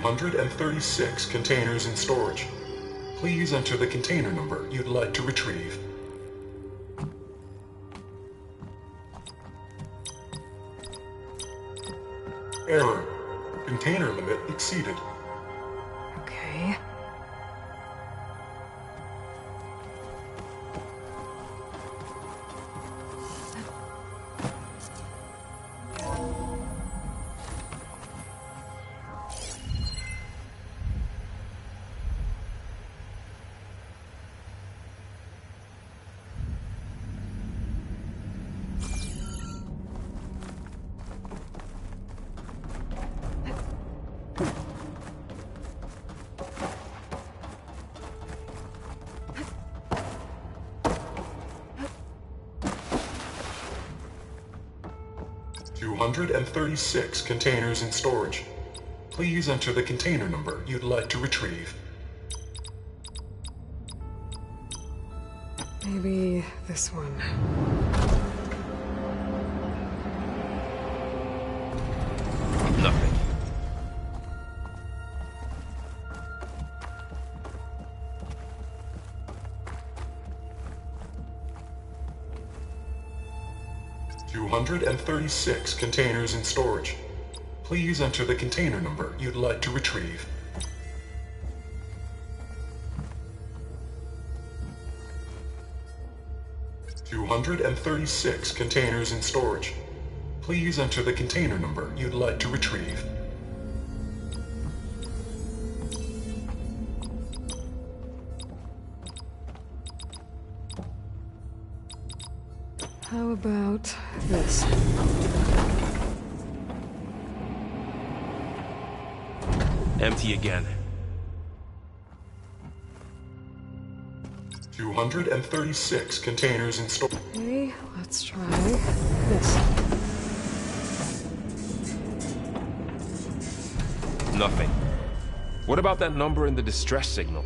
236 containers in storage. Please enter the container number you'd like to retrieve. Error. Container limit exceeded. Okay. And 36 containers in storage. Please enter the container number you'd like to retrieve. Maybe this one. Nothing. And 36 containers in storage. Please enter the container number you'd like to retrieve. and 36 containers in storage. Please enter the container number you'd like to retrieve. How about this? Empty again. 236 containers in storage. Okay, let's try this. Nothing. What about that number in the distress signal?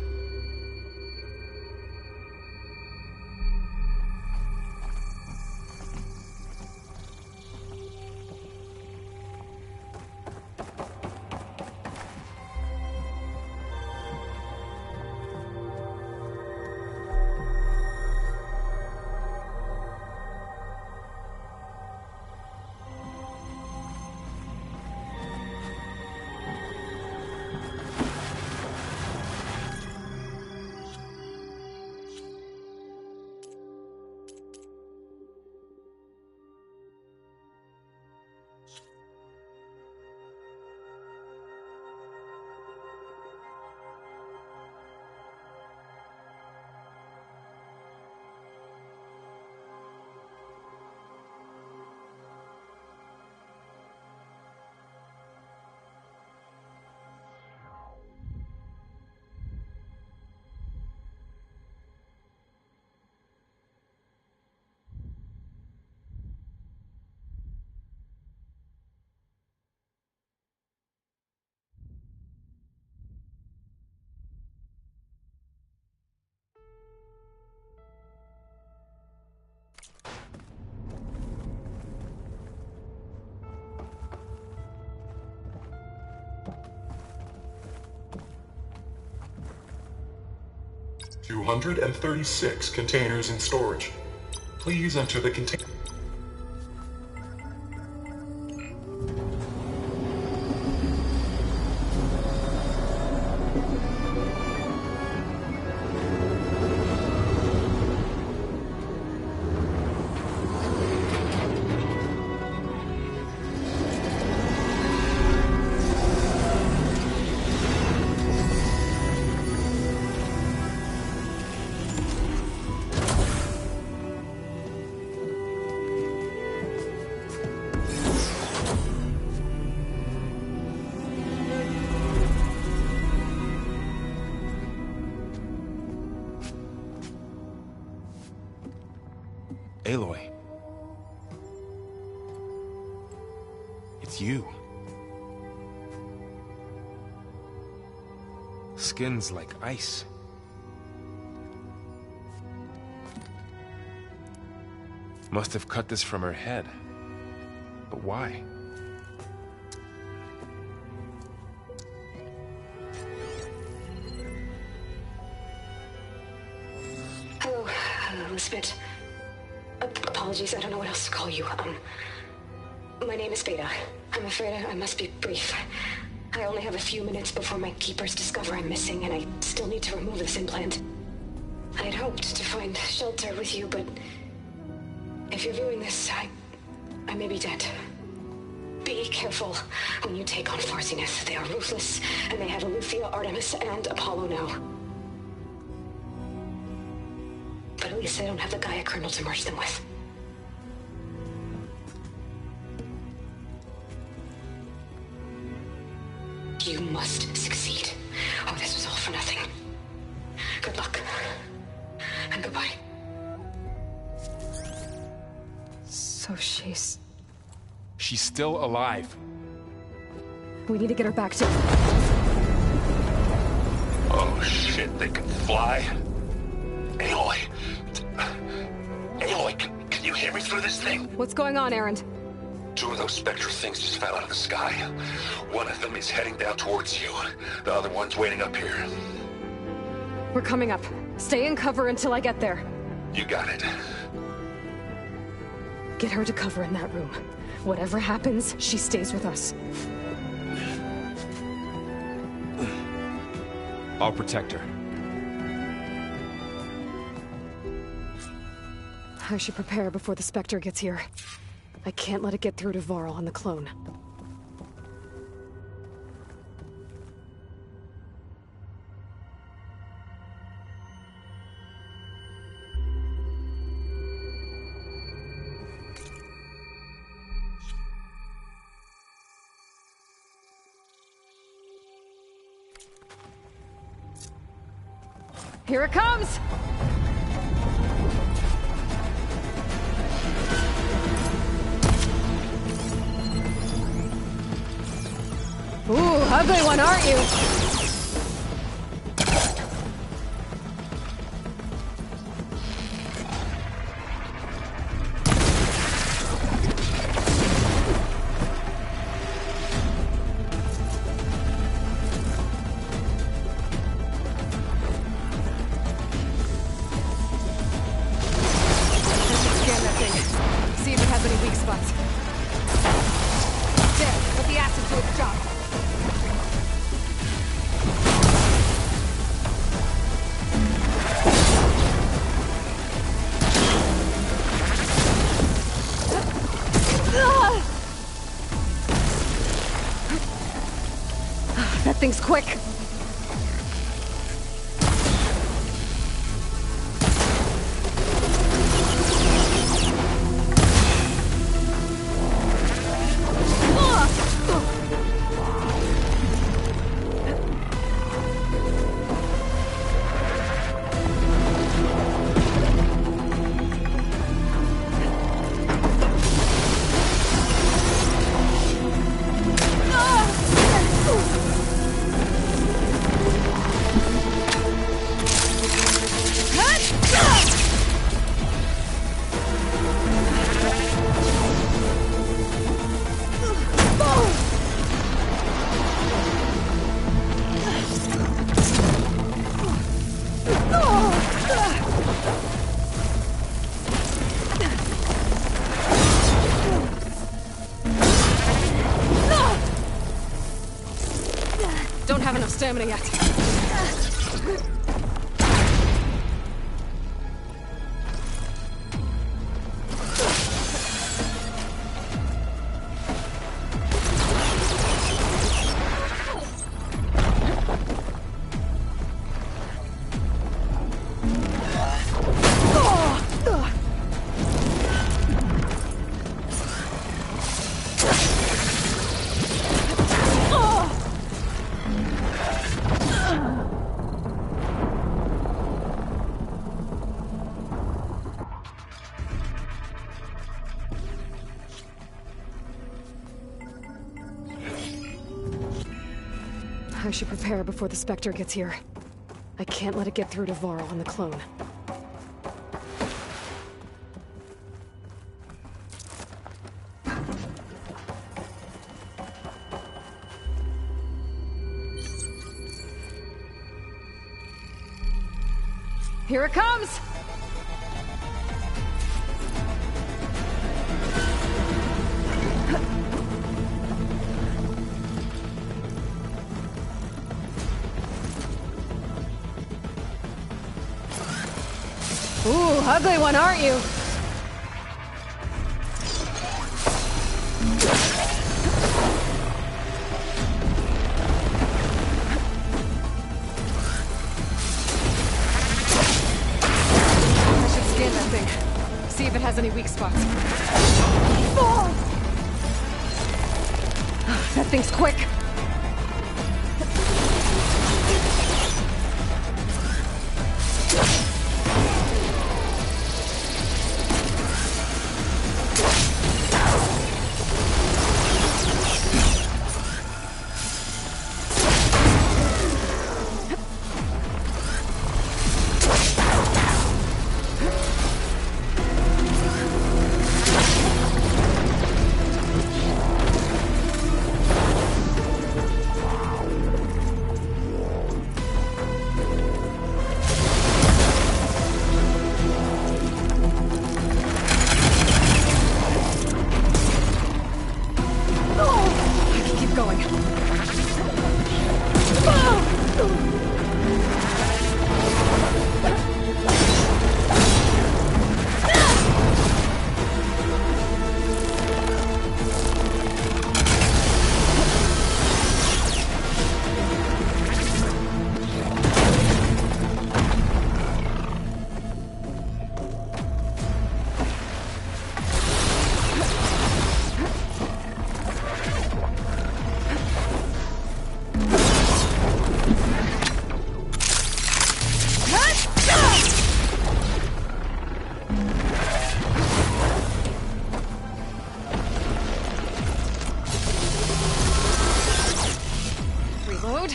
and 36 containers in storage. Please enter the container. Aloy. It's you. Skin's like ice. Must have cut this from her head. But why? Elizabeth. Apologies, I don't know what else to call you. My name is Beta. I'm afraid I must be brief. I only have a few minutes before my keepers discover I'm missing, and I still need to remove this implant. I had hoped to find shelter with you, but if you're viewing this, I may be dead. Be careful when you take on Farsiness. They are ruthless, and they have Aletheia, Artemis, and Apollo now. But at least they don't have the Gaia kernel to merge them with. You must succeed. Oh, this was all for nothing. Good luck. And goodbye. So she's... She's still alive. We need to get her back to... Oh shit, they can fly? Aloy. Aloy, can you hear me through this thing? What's going on, Erend? 2 of those spectral things just fell out of the sky. One of them is heading down towards you. The other one's waiting up here. We're coming up. Stay in cover until I get there. You got it. Get her to cover in that room. Whatever happens, she stays with us. I'll protect her. I should prepare before the Spectre gets here. I can't let it get through to Varl and the clone. Here it comes! Ooh, ugly one, aren't you? Scan that thing. See if it has any weak spots. There, let the acid do its job. That thing's quick. Don't have enough stamina yet. I should prepare before the Spectre gets here. I can't let it get through to Varl and the clone. Here it comes! Ooh, ugly one, aren't you? I should scan that thing. See if it has any weak spots. Oh! That thing's quick.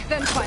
Then fire.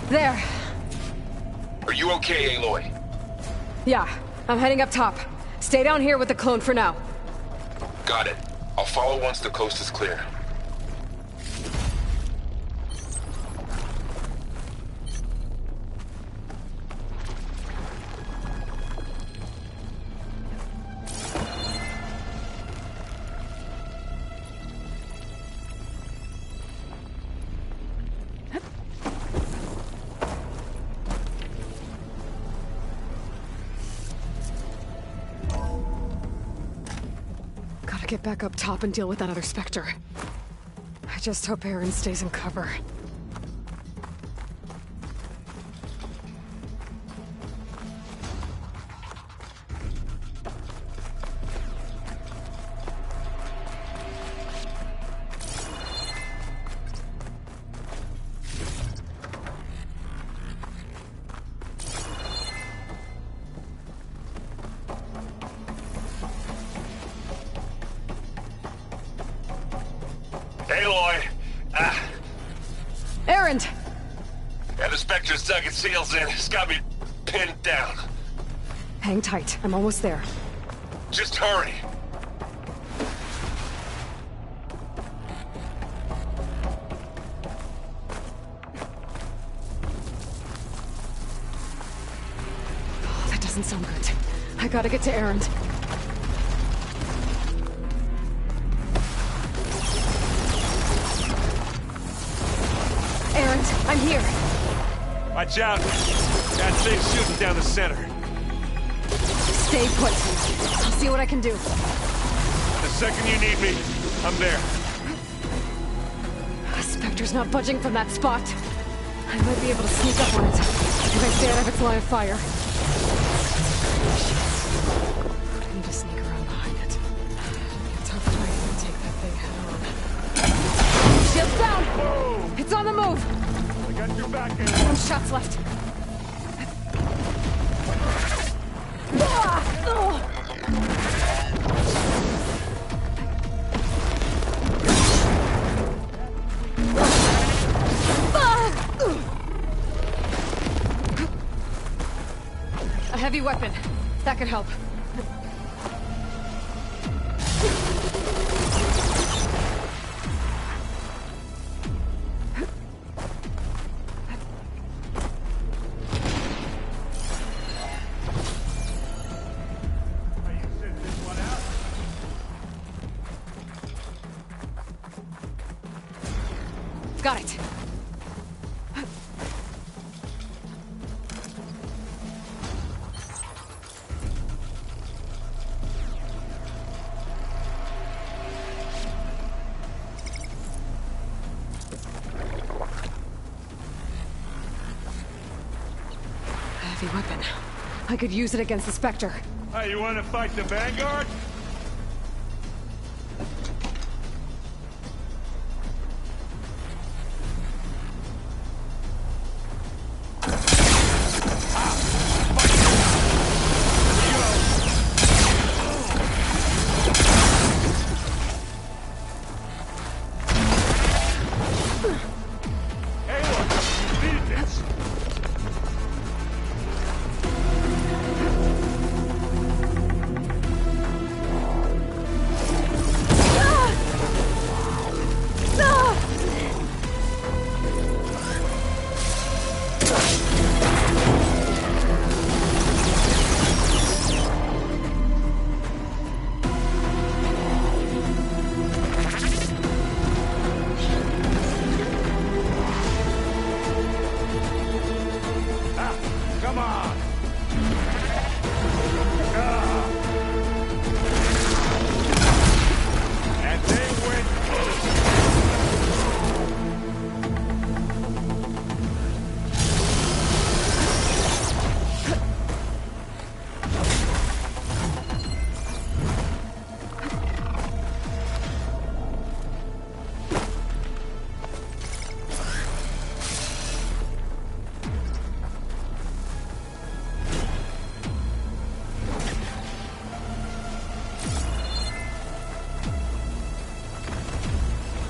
There. Are you okay, Aloy? Yeah, I'm heading up top. Stay down here with the clone for now. Got it. I'll follow once the coast is clear. Gotta get back up top and deal with that other Spectre. I just hope Aaron stays in cover. Aloy! Aaron! Yeah, the Spectre's dug its heels in. It's got me pinned down. Hang tight. I'm almost there. Just hurry. Oh, that doesn't sound good. I gotta get to Erend. Erend, I'm here. Watch out! That thing's shooting down the center. Stay put. I'll see what I can do. The second you need me, I'm there. Spectre's not budging from that spot. I might be able to sneak up on it if I stay out of its line of fire. I need to sneak around behind it. It'll be a tough fight if I take that thing head on. Shields down! Whoa! It's on the move! I got your back, Aaron. 1 shot's left. A heavy weapon. That could help. Got it. A heavy weapon. I could use it against the Spectre. Hey, you want to fight the Vanguard?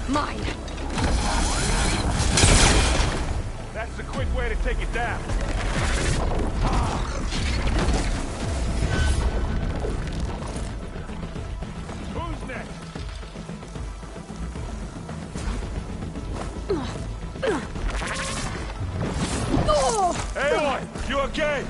Mine. That's the quick way to take it down. Who's next? Aloy, you okay?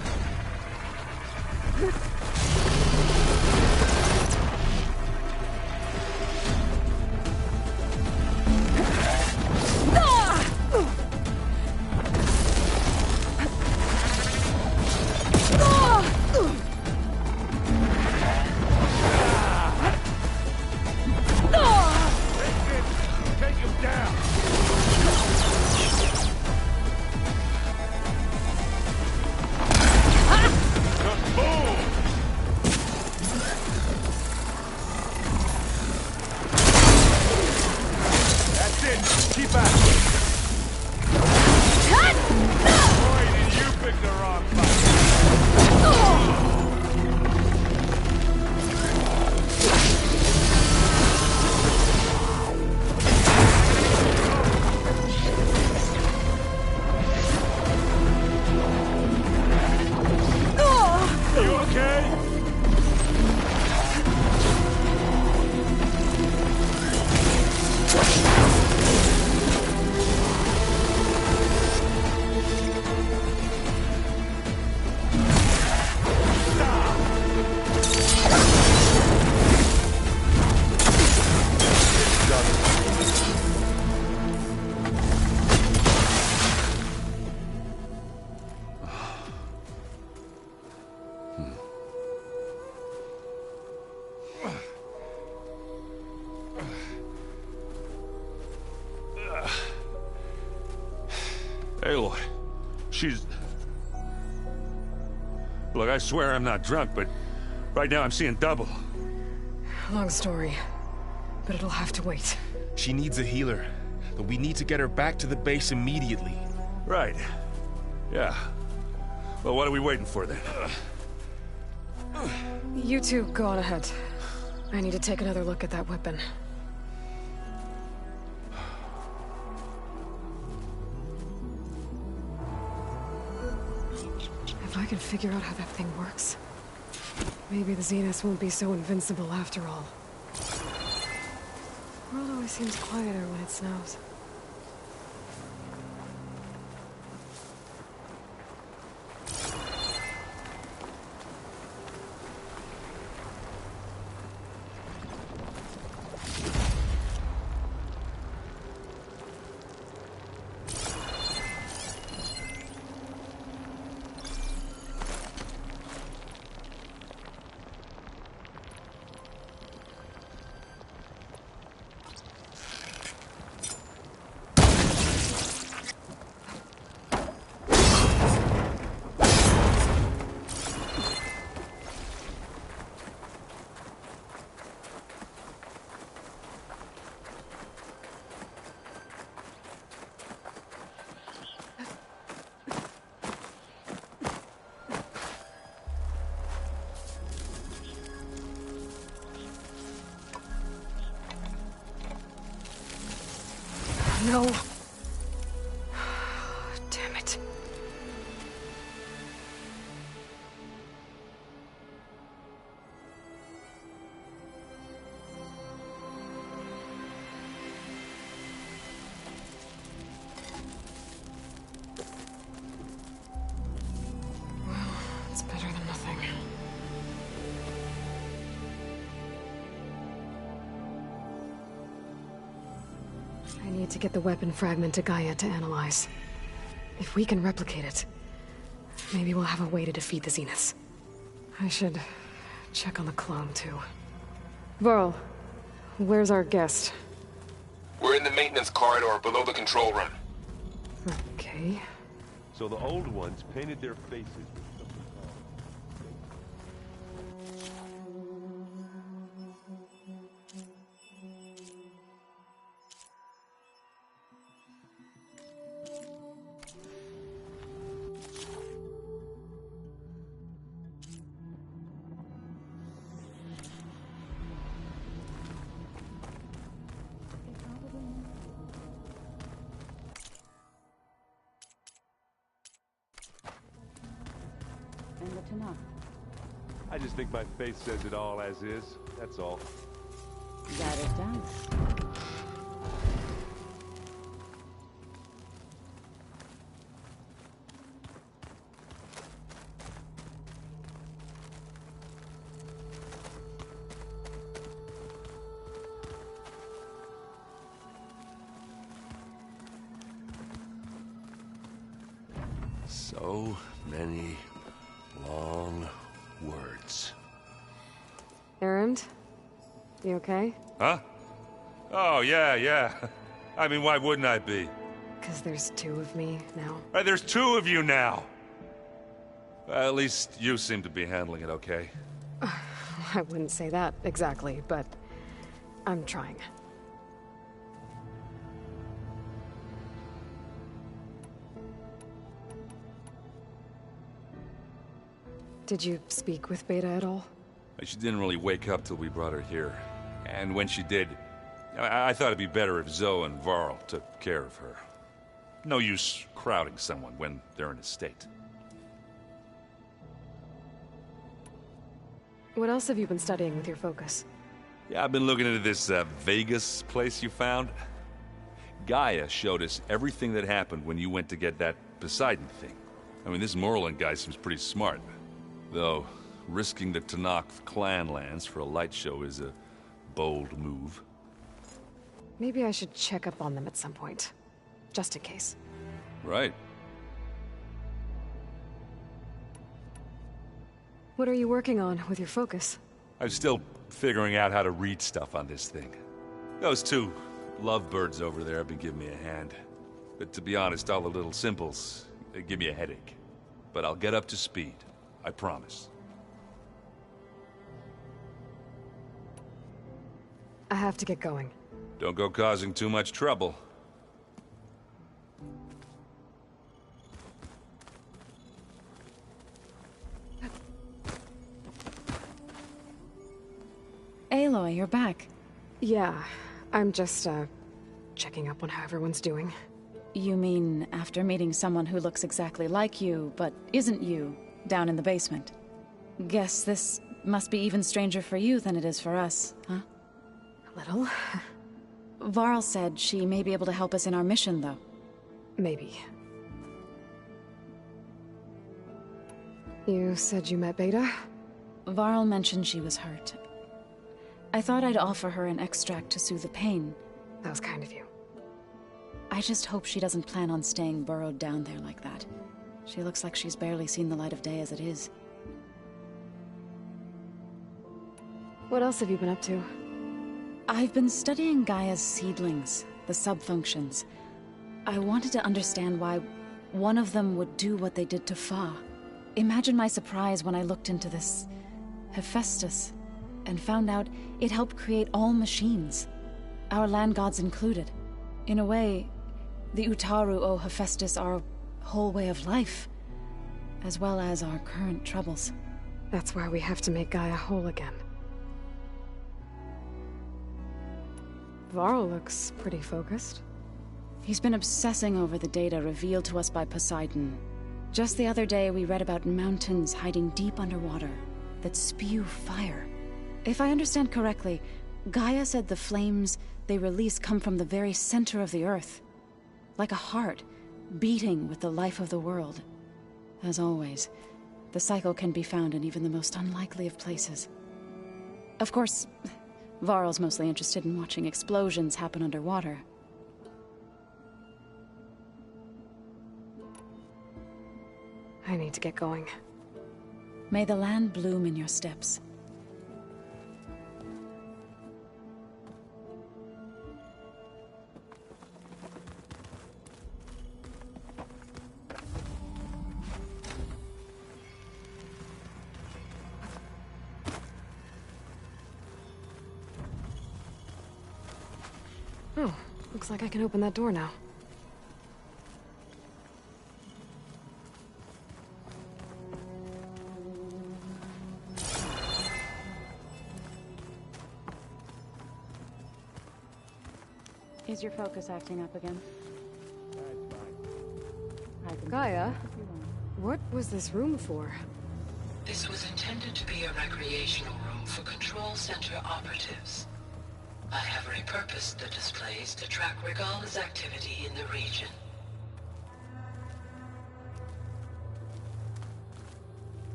Aloy, she's... Look, I swear I'm not drunk, but right now I'm seeing double. Long story, but it'll have to wait. She needs a healer, but we need to get her back to the base immediately. Right. Yeah. Well, what are we waiting for then? You two go on ahead. I need to take another look at that weapon. If I can figure out how that thing works, maybe the Zeniths won't be so invincible after all. The world always seems quieter when it snows. No. Damn it. Well, it's better than nothing. I need to get the weapon fragment to Gaia to analyze. If we can replicate it, maybe we'll have a way to defeat the Zeniths. I should check on the clone, too. Varl, where's our guest? We're in the maintenance corridor below the control room. Okay. So the old ones painted their faces with something. I just think my face says it all as is, that's all. That it does. So many long words. Errand? You okay? Huh? Oh, yeah. I mean, why wouldn't I be? Because there's two of me now. Right, there's two of you now! Well, at least you seem to be handling it okay. I wouldn't say that exactly, but I'm trying. Did you speak with Beta at all? She didn't really wake up till we brought her here. And when she did, I thought it'd be better if Zoe and Varl took care of her. No use crowding someone when they're in a state. What else have you been studying with your focus? Yeah, I've been looking into this Vegas place you found. Gaia showed us everything that happened when you went to get that Poseidon thing. I mean, this Merlin guy seems pretty smart. Though, risking the Tenakth clan lands for a light show is a bold move. Maybe I should check up on them at some point. Just in case. Right. What are you working on with your focus? I'm still figuring out how to read stuff on this thing. Those two lovebirds over there have been giving me a hand. But to be honest, all the little symbols, they give me a headache. But I'll get up to speed. I promise. I have to get going. Don't go causing too much trouble. Aloy, you're back. Yeah, I'm just, checking up on how everyone's doing. You mean after meeting someone who looks exactly like you, but isn't you, down in the basement? Guess this must be even stranger for you than it is for us, huh? A little. Varl said she may be able to help us in our mission, though. Maybe. You said you met Beta? Varl mentioned she was hurt. I thought I'd offer her an extract to soothe the pain. That was kind of you. I just hope she doesn't plan on staying burrowed down there like that. She looks like she's barely seen the light of day as it is. What else have you been up to? I've been studying Gaia's seedlings, the subfunctions. I wanted to understand why one of them would do what they did to Fa. Imagine my surprise when I looked into this Hephaestus and found out it helped create all machines, our land gods included. In a way, the Utaru owe Hephaestus our whole way of life, as well as our current troubles. That's why we have to make Gaia whole again. Varl looks pretty focused. He's been obsessing over the data revealed to us by Poseidon. Just the other day, we read about mountains hiding deep underwater that spew fire. If I understand correctly, Gaia said the flames they release come from the very center of the Earth. Like a heart, beating with the life of the world. As always, the cycle can be found in even the most unlikely of places. Of course, Varl's mostly interested in watching explosions happen underwater. I need to get going. May the land bloom in your steps. Oh, looks like I can open that door now. Is your focus acting up again? Gaia, what was this room for? This was intended to be a recreational room for Control Center operatives. I have repurposed the displays to track Regala's activity in the region.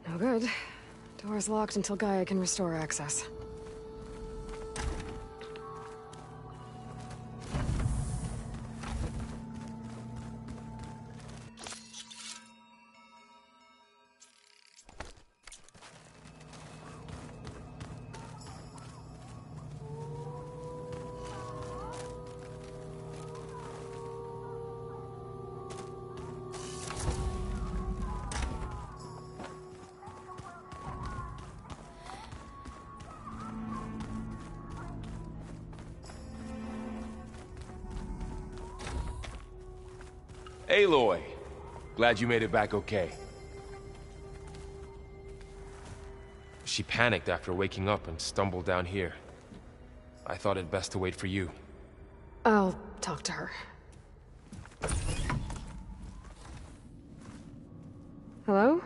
No good. Door's locked until Gaia can restore access. Aloy, glad you made it back okay. She panicked after waking up and stumbled down here. I thought it best to wait for you. I'll talk to her. Hello?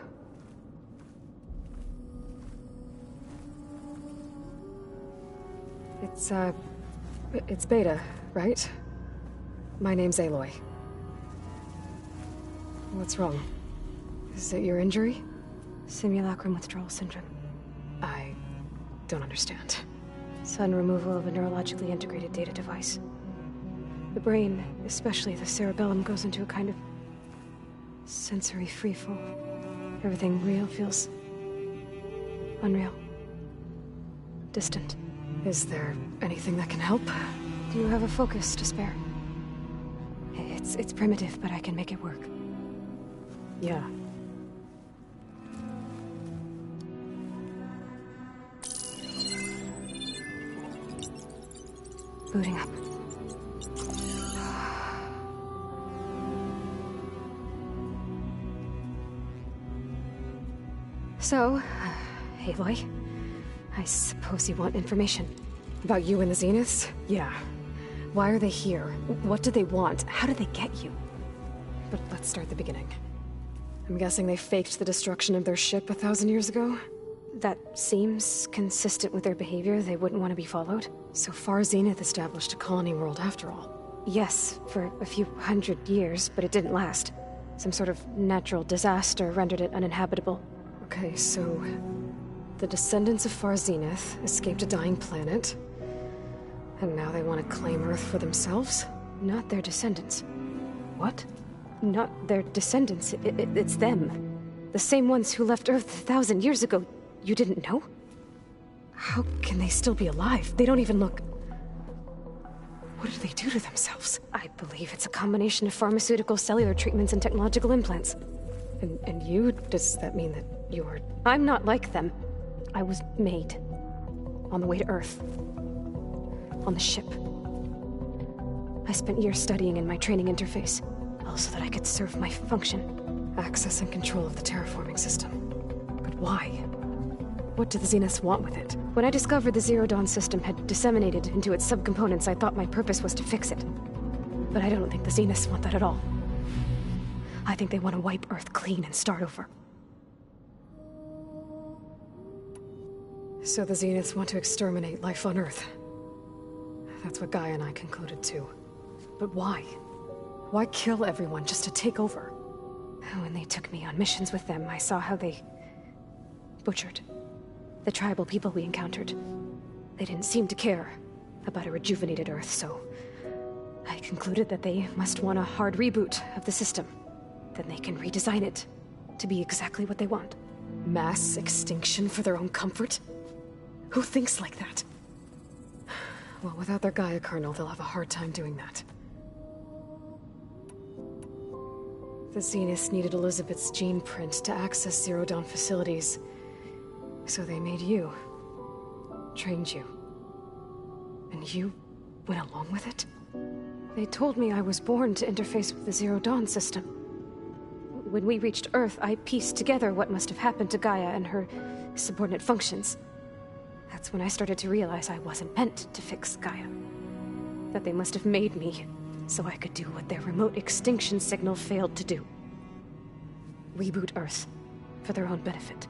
It's Beta, right? My name's Aloy. What's wrong? Is it your injury? Simulacrum withdrawal syndrome. I don't understand. Sudden removal of a neurologically integrated data device. The brain, especially the cerebellum, goes into a kind of sensory freefall. Everything real feels unreal. Distant. Is there anything that can help? Do you have a focus to spare? It's primitive, but I can make it work. Yeah. Booting up. So, Aloy, I suppose you want information. About you and the Zeniths? Yeah. Why are they here? What do they want? How did they get you? But let's start at the beginning. I'm guessing they faked the destruction of their ship 1,000 years ago? That seems consistent with their behavior. They wouldn't want to be followed. So far, Zenith established a colony world after all. Yes, for a few hundred years, but it didn't last. Some sort of natural disaster rendered it uninhabitable. Okay, so the descendants of Far Zenith escaped a dying planet, and now they want to claim Earth for themselves? Not their descendants. What? Not their descendants. It's them. The same ones who left Earth 1,000 years ago. You didn't know? How can they still be alive? They don't even look... What do they do to themselves? I believe it's a combination of pharmaceutical, cellular treatments, and technological implants. And you? Does that mean that you're... I'm not like them. I was made. On the way to Earth. On the ship. I spent years studying in my training interface, all so that I could serve my function. Access and control of the terraforming system. But why? What do the Zeniths want with it? When I discovered the Zero Dawn system had disseminated into its subcomponents, I thought my purpose was to fix it. But I don't think the Zeniths want that at all. I think they want to wipe Earth clean and start over. So the Zeniths want to exterminate life on Earth. That's what Gaia and I concluded too. But why? Why kill everyone just to take over? When they took me on missions with them, I saw how they butchered the tribal people we encountered. They didn't seem to care about a rejuvenated Earth, so I concluded that they must want a hard reboot of the system. Then they can redesign it to be exactly what they want. Mass extinction for their own comfort? Who thinks like that? Well, without their Gaia kernel, they'll have a hard time doing that. The Zeniths needed Elizabeth's gene print to access Zero Dawn facilities. So they made you. Trained you. And you went along with it? They told me I was born to interface with the Zero Dawn system. When we reached Earth, I pieced together what must have happened to Gaia and her subordinate functions. That's when I started to realize I wasn't meant to fix Gaia. That they must have made me so I could do what their remote extinction signal failed to do. Reboot Earth for their own benefit.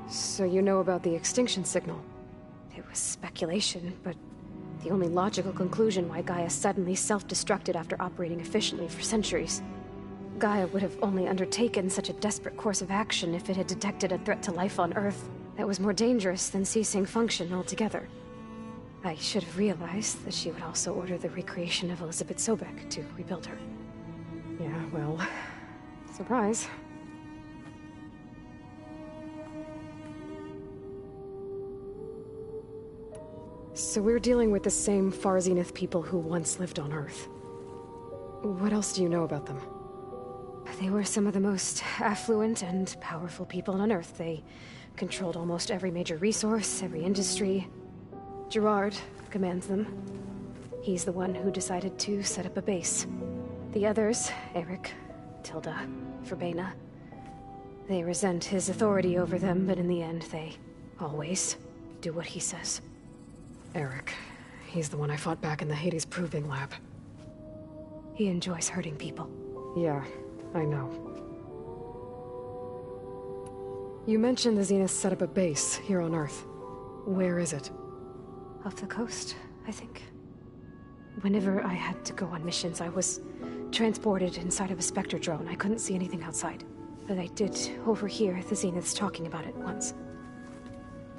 So you know about the extinction signal? It was speculation, but the only logical conclusion why Gaia suddenly self-destructed after operating efficiently for centuries. Gaia would have only undertaken such a desperate course of action if it had detected a threat to life on Earth that was more dangerous than ceasing function altogether. I should have realized that she would also order the recreation of Elizabeth Sobek to rebuild her. Yeah, well, surprise. So we're dealing with the same Far Zenith people who once lived on Earth. What else do you know about them? They were some of the most affluent and powerful people on Earth. They controlled almost every major resource, every industry. Gerard commands them. He's the one who decided to set up a base. The others, Eric, Tilda, Verbena, they resent his authority over them, but in the end, they always do what he says. Eric. He's the one I fought back in the Hades Proving Lab. He enjoys hurting people. Yeah, I know. You mentioned the Zeniths set up a base here on Earth. Where is it? Off the coast, I think. Whenever I had to go on missions, I was transported inside of a Spectre drone. I couldn't see anything outside. but I did overhear the Zeniths talking about it once.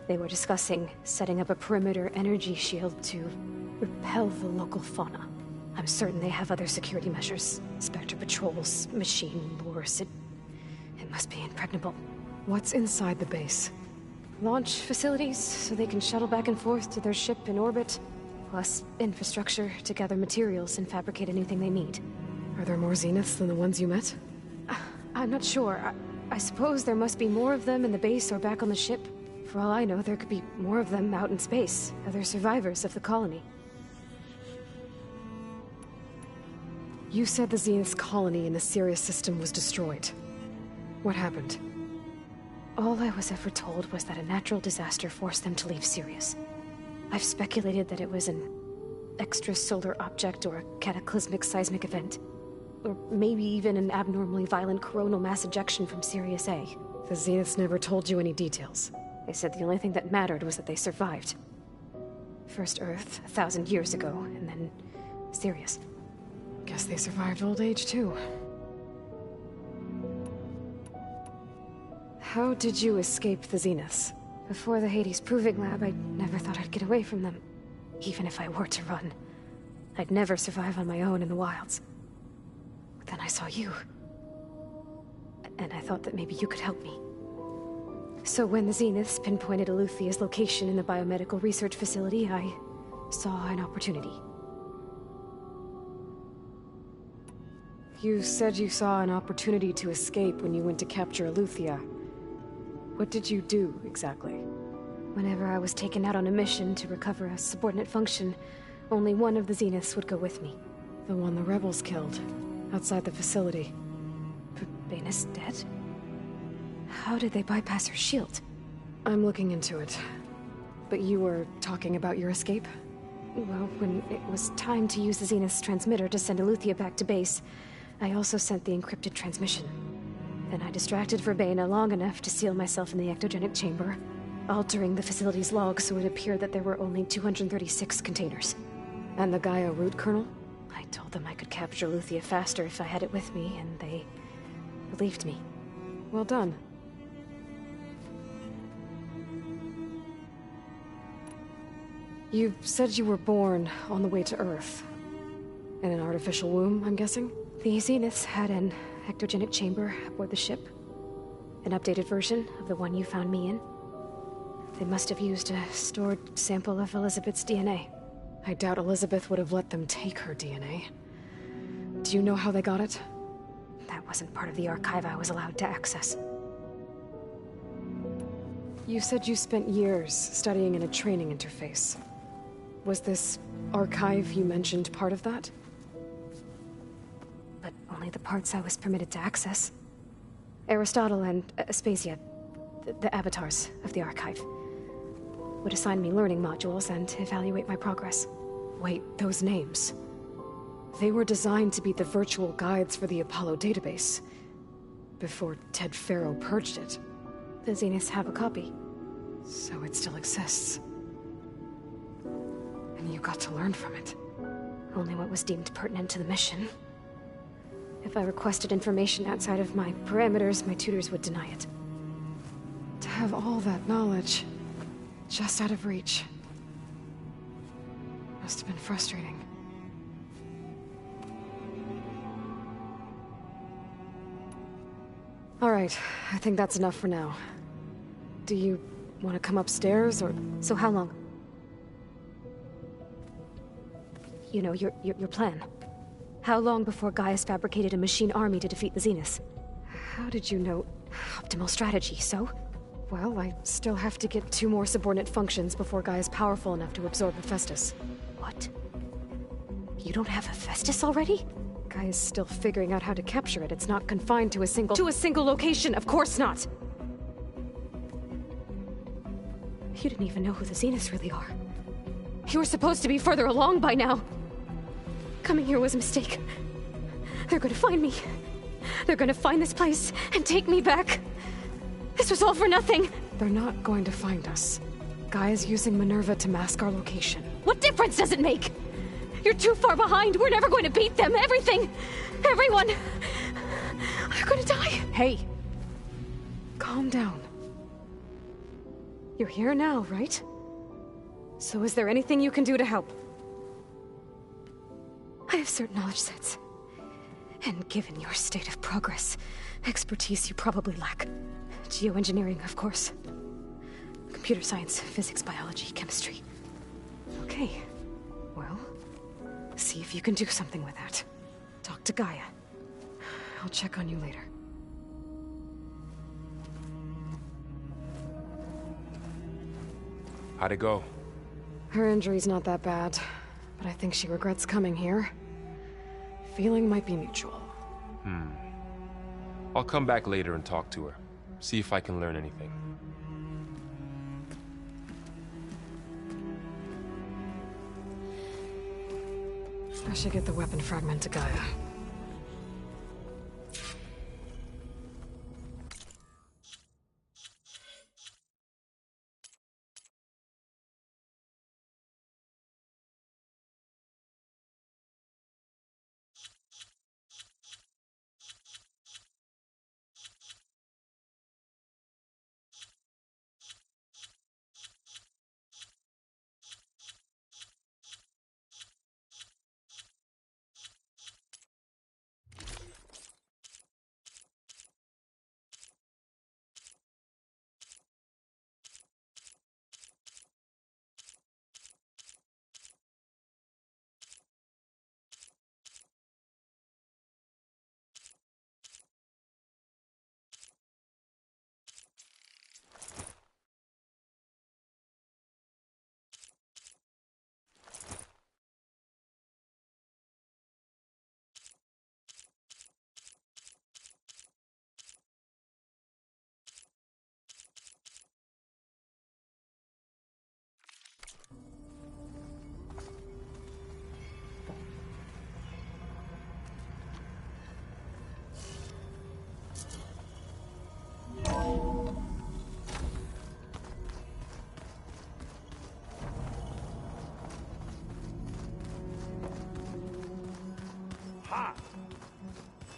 They were discussing setting up a perimeter energy shield to repel the local fauna. I'm certain they have other security measures. Spectre patrols, machine lures. It must be impregnable. What's inside the base? Launch facilities, so they can shuttle back and forth to their ship in orbit. Plus infrastructure to gather materials and fabricate anything they need. Are there more Zeniths than the ones you met? I'm not sure. I suppose there must be more of them in the base or back on the ship. For all I know, there could be more of them out in space. Other survivors of the colony. You said the Zenith's colony in the Sirius system was destroyed. What happened? All I was ever told was that a natural disaster forced them to leave Sirius. I've speculated that it was an extrasolar object or a cataclysmic seismic event. Or maybe even an abnormally violent coronal mass ejection from Sirius A. The Zeniths never told you any details. They said the only thing that mattered was that they survived. First Earth, 1,000 years ago, and then Sirius. Guess they survived old age, too. How did you escape the Zeniths? Before the Hades Proving Lab, I never thought I'd get away from them. Even if I were to run. I'd never survive on my own in the wilds. But then I saw you. And I thought that maybe you could help me. So when the Zeniths pinpointed Eluthia's location in the biomedical research facility, I saw an opportunity. You said you saw an opportunity to escape when you went to capture Eluthia. What did you do, exactly? Whenever I was taken out on a mission to recover a subordinate function, only one of the Zeniths would go with me. The one the rebels killed, outside the facility. Baina's dead? How did they bypass her shield? I'm looking into it. But you were talking about your escape? Well, when it was time to use the Zenith's transmitter to send Eluthia back to base, I also sent the encrypted transmission. Then I distracted Verbena long enough to seal myself in the ectogenic chamber, altering the facility's log so it appeared that there were only 236 containers. And the Gaia root kernel? I told them I could capture Eluthia faster if I had it with me, and they believed me. Well done. You said you were born on the way to Earth. In an artificial womb, I'm guessing? The Zeniths had an ectogenic chamber aboard the ship. An updated version of the one you found me in. They must have used a stored sample of Elizabeth's DNA. I doubt Elizabeth would have let them take her DNA. Do you know how they got it? That wasn't part of the archive I was allowed to access. You said you spent years studying in a training interface. Was this archive you mentioned part of that? But only the parts I was permitted to access. Aristotle and Aspasia, the avatars of the archive, would assign me learning modules and evaluate my progress. Wait, those names. They were designed to be the virtual guides for the Apollo database, before Ted Faro purged it. The Zeniths have a copy. So it still exists. And you got to learn from it. Only what was deemed pertinent to the mission. If I requested information outside of my parameters, my tutors would deny it. To have all that knowledge, just out of reach. Must have been frustrating. All right, I think that's enough for now. Do you want to come upstairs, or...? So how long? You know, your plan. How long before Gaius fabricated a machine army to defeat the Zeniths? How did you know? Optimal strategy, so? Well, I still have to get 2 more subordinate functions before Gaia's powerful enough to absorb Hephaestus. What? You don't have Hephaestus already? Gaia's still figuring out how to capture it. It's not confined to a single... To a single location! Of course not! You didn't even know who the Zeniths really are. You were supposed to be further along by now. Coming here was a mistake. They're gonna find me. They're gonna find this place and take me back. This was all for nothing. They're not going to find us. Gaia's using Minerva to mask our location. What difference does it make? You're too far behind. We're never going to beat them. Everything. Everyone. They're gonna die. Hey, Calm down. You're here now, right? So is there anything you can do to help? I have certain knowledge sets. And given your state of progress, expertise you probably lack. Geoengineering, of course. Computer science, physics, biology, chemistry. Okay. Well, see if you can do something with that. Talk to Gaia. I'll check on you later. How'd it go? Her injury's not that bad, but I think she regrets coming here. Feeling might be mutual. I'll come back later and talk to her. See if I can learn anything. I should get the weapon fragment to Gaia.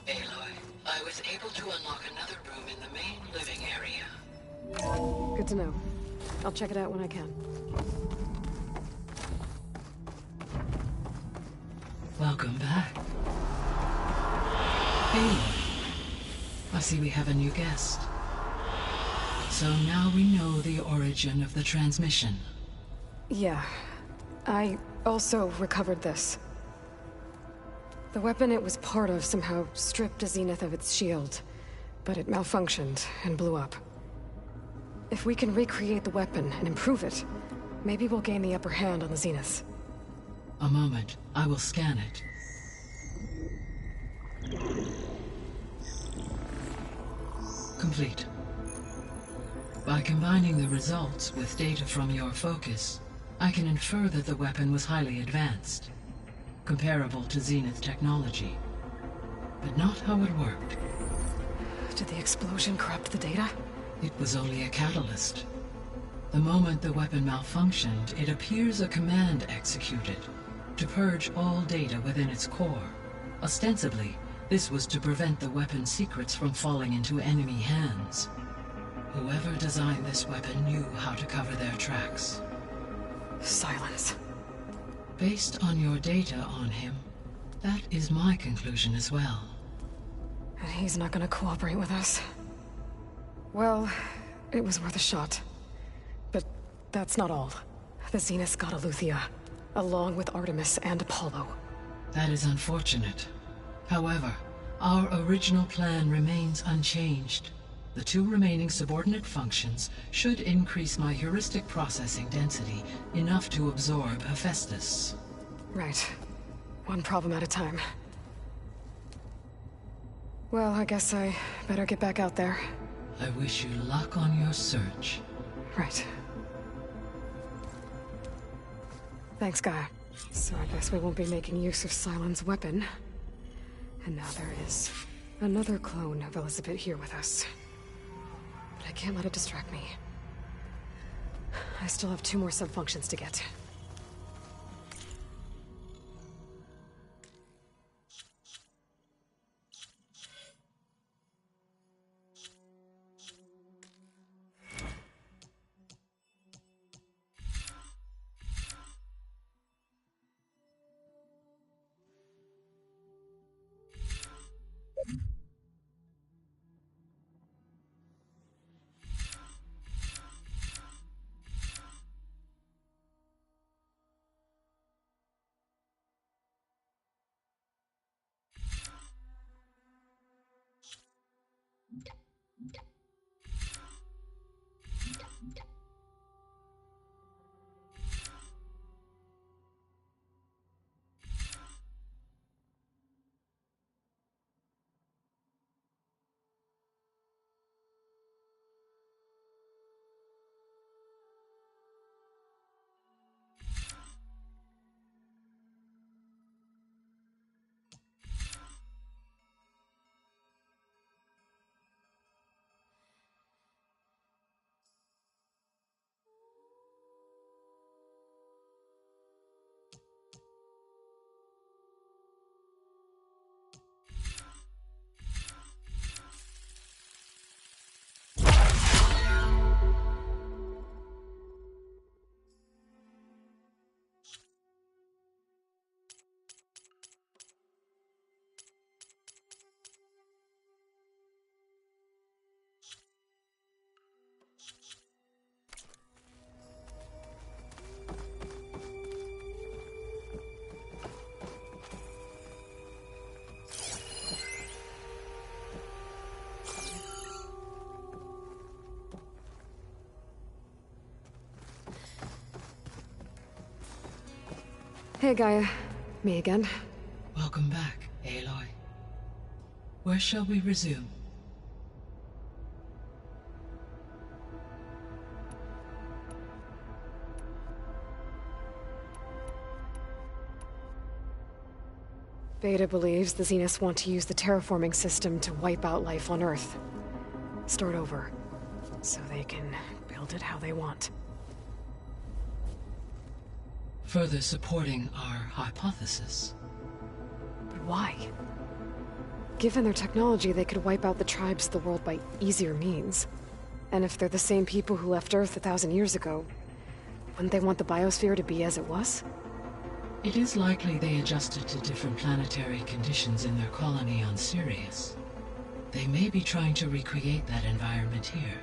Aloy, I was able to unlock another room in the main living area. Good to know. I'll check it out when I can. Welcome back. Aloy, I see we have a new guest. So now we know the origin of the transmission. Yeah. I also recovered this. The weapon it was part of somehow stripped a Zenith of its shield, but it malfunctioned and blew up. If we can recreate the weapon and improve it, maybe we'll gain the upper hand on the Zeniths. A moment, I will scan it. Complete. By combining the results with data from your focus, I can infer that the weapon was highly advanced, comparable to Zenith technology, but not how it worked. Did the explosion corrupt the data? It was only a catalyst. The moment the weapon malfunctioned, it appears a command executed to purge all data within its core. Ostensibly, this was to prevent the weapon's secrets from falling into enemy hands. Whoever designed this weapon knew how to cover their tracks. Silence. Based on your data on him, that is my conclusion as well. And he's not gonna cooperate with us. Well, it was worth a shot. But that's not all. The Zeniths got Aletheia, along with Artemis and Apollo. That is unfortunate. However, our original plan remains unchanged. The two remaining subordinate functions should increase my heuristic processing density enough to absorb Hephaestus. Right. One problem at a time. Well, I guess I better get back out there. I wish you luck on your search. Right. Thanks, Gaia. So I guess we won't be making use of Sylens' weapon. And now there is another clone of Elizabeth here with us. But I can't let it distract me. I still have 2 more sub-functions to get. Hey, Gaia. Me again. Welcome back, Aloy. Where shall we resume? Beta believes the Zeniths want to use the terraforming system to wipe out life on Earth. Start over. So they can build it how they want. Further supporting our hypothesis. But why? Given their technology, they could wipe out the tribes of the world by easier means. And if they're the same people who left Earth 1,000 years ago, wouldn't they want the biosphere to be as it was? It is likely they adjusted to different planetary conditions in their colony on Sirius. They may be trying to recreate that environment here.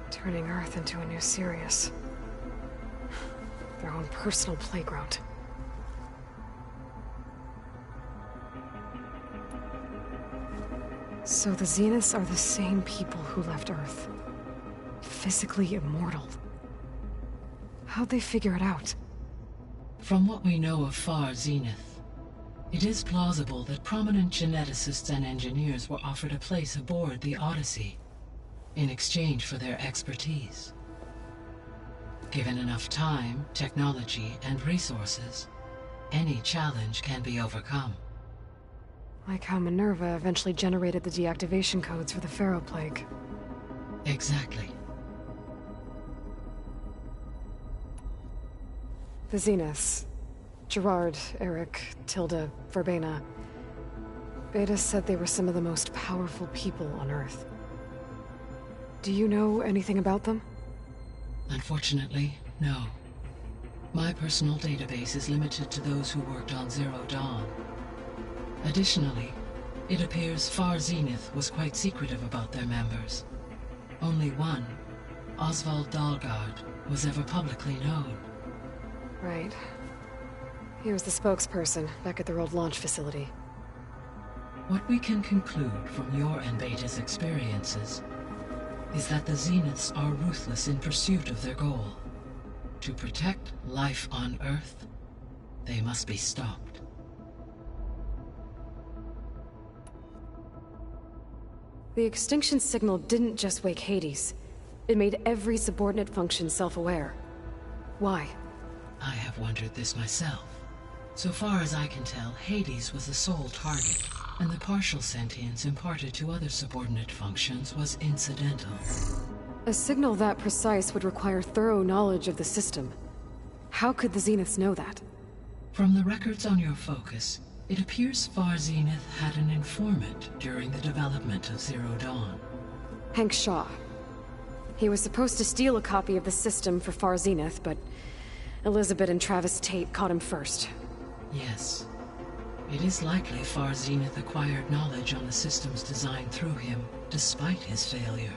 Turning Earth into a new Sirius. Their own personal playground. So the Zeniths are the same people who left Earth. Physically immortal. How'd they figure it out? From what we know of Far Zenith, it is plausible that prominent geneticists and engineers were offered a place aboard the Odyssey in exchange for their expertise. Given enough time, technology, and resources, any challenge can be overcome. Like how Minerva eventually generated the deactivation codes for the Pharaoh Plague. Exactly. The Zeniths. Gerard, Eric, Tilda, Verbena. Beta said they were some of the most powerful people on Earth. Do you know anything about them? Unfortunately, no. My personal database is limited to those who worked on Zero Dawn. Additionally, it appears Far Zenith was quite secretive about their members. Only one, Oswald Dahlgard, was ever publicly known. Right. He was the spokesperson back at their old launch facility. What we can conclude from your and Beta's experiences is that the Zeniths are ruthless in pursuit of their goal. To protect life on Earth, they must be stopped. The extinction signal didn't just wake Hades. It made every subordinate function self-aware. Why? I have wondered this myself. So far as I can tell, Hades was the sole target, and the partial sentience imparted to other subordinate functions was incidental. A signal that precise would require thorough knowledge of the system. How could the Zeniths know that? From the records on your focus, it appears Far Zenith had an informant during the development of Zero Dawn. Hank Shaw. He was supposed to steal a copy of the system for Far Zenith, but Elizabeth and Travis Tate caught him first. Yes. It is likely Far Zenith acquired knowledge on the system's design through him, despite his failure.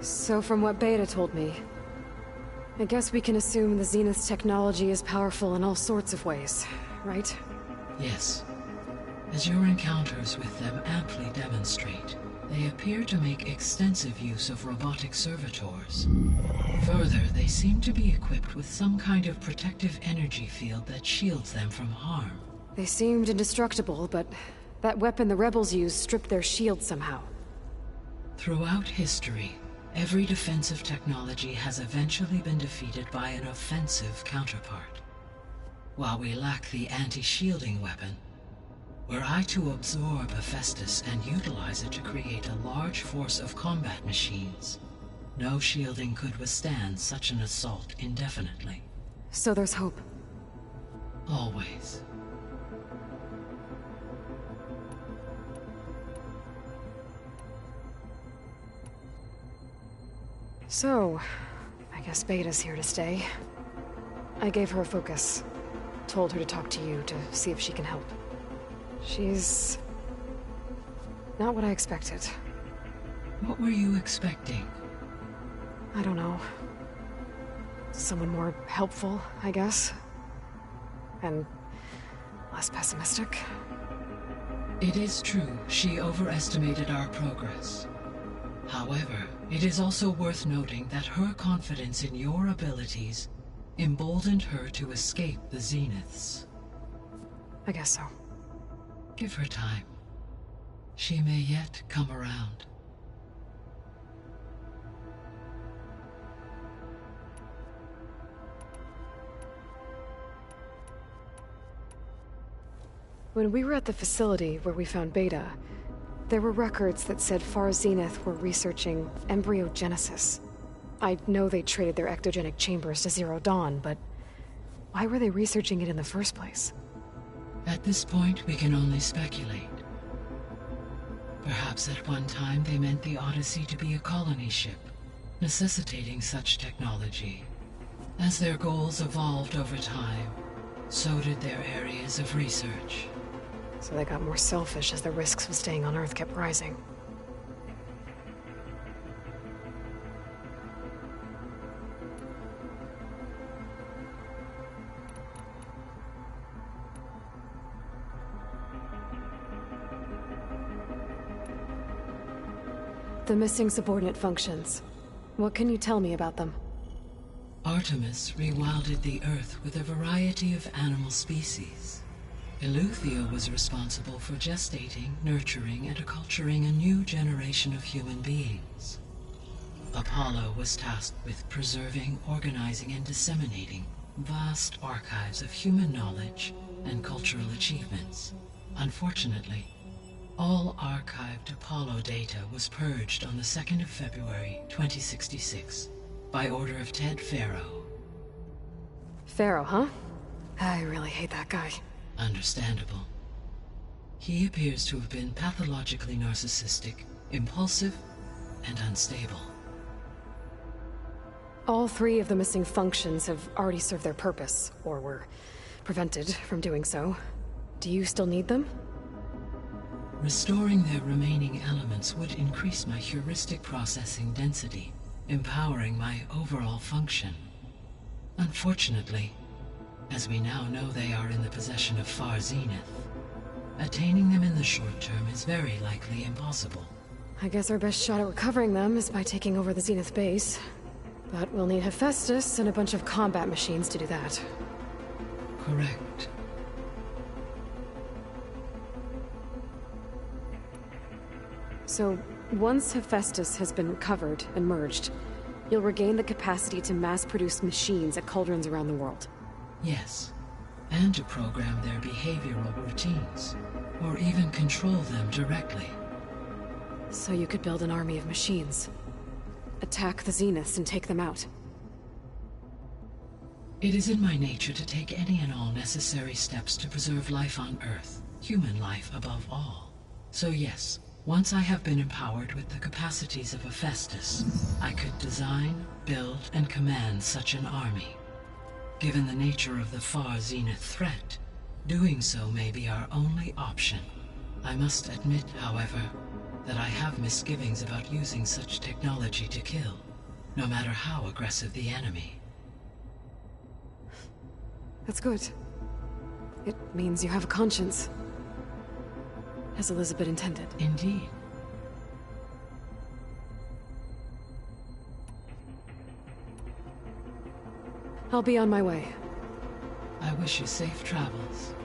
So from what Beta told me, I guess we can assume the Zenith's technology is powerful in all sorts of ways, right? Yes. As your encounters with them amply demonstrate, they appear to make extensive use of robotic servitors. Further, they seem to be equipped with some kind of protective energy field that shields them from harm. They seemed indestructible, but that weapon the rebels used stripped their shield somehow. Throughout history, every defensive technology has eventually been defeated by an offensive counterpart. While we lack the anti-shielding weapon, were I to absorb Hephaestus and utilize it to create a large force of combat machines, no shielding could withstand such an assault indefinitely. So there's hope. Always. So, I guess Beta's here to stay. I gave her a focus. Told her to talk to you to see if she can help. She's not what I expected. What were you expecting? I don't know. Someone more helpful, I guess. And less pessimistic. It is true, she overestimated our progress. However, it is also worth noting that her confidence in your abilities emboldened her to escape the Zeniths. I guess so. Give her time. She may yet come around. When we were at the facility where we found Beta, there were records that said Far Zenith were researching embryogenesis. I know they traded their ectogenic chambers to Zero Dawn, but why were they researching it in the first place? At this point, we can only speculate. Perhaps at one time they meant the Odyssey to be a colony ship, necessitating such technology. As their goals evolved over time, so did their areas of research. So they got more selfish as the risks of staying on Earth kept rising. The missing subordinate functions. What can you tell me about them? Artemis rewilded the Earth with a variety of animal species. Eleuthia was responsible for gestating, nurturing, and acculturating a new generation of human beings. Apollo was tasked with preserving, organizing, and disseminating vast archives of human knowledge and cultural achievements. Unfortunately, all archived Apollo data was purged on the 2nd of February, 2066, by order of Ted Faro. Faro, huh? I really hate that guy. Understandable. He appears to have been pathologically narcissistic, impulsive, and unstable. All three of the missing functions have already served their purpose, or were prevented from doing so. Do you still need them? Restoring their remaining elements would increase my heuristic processing density, empowering my overall function. Unfortunately, as we now know they are in the possession of Far Zenith, attaining them in the short term is very likely impossible. I guess our best shot at recovering them is by taking over the Zenith base. But we'll need Hephaestus and a bunch of combat machines to do that. Correct. So, once Hephaestus has been recovered and merged, you'll regain the capacity to mass-produce machines at cauldrons around the world. Yes, and to program their behavioral routines, or even control them directly. So you could build an army of machines. Attack the Zeniths and take them out. It is in my nature to take any and all necessary steps to preserve life on Earth, human life above all. So yes, once I have been empowered with the capacities of Hephaestus, I could design, build, and command such an army. Given the nature of the Far Zenith threat, doing so may be our only option. I must admit, however, that I have misgivings about using such technology to kill, no matter how aggressive the enemy. That's good. It means you have a conscience. As Elizabeth intended. Indeed. I'll be on my way. I wish you safe travels.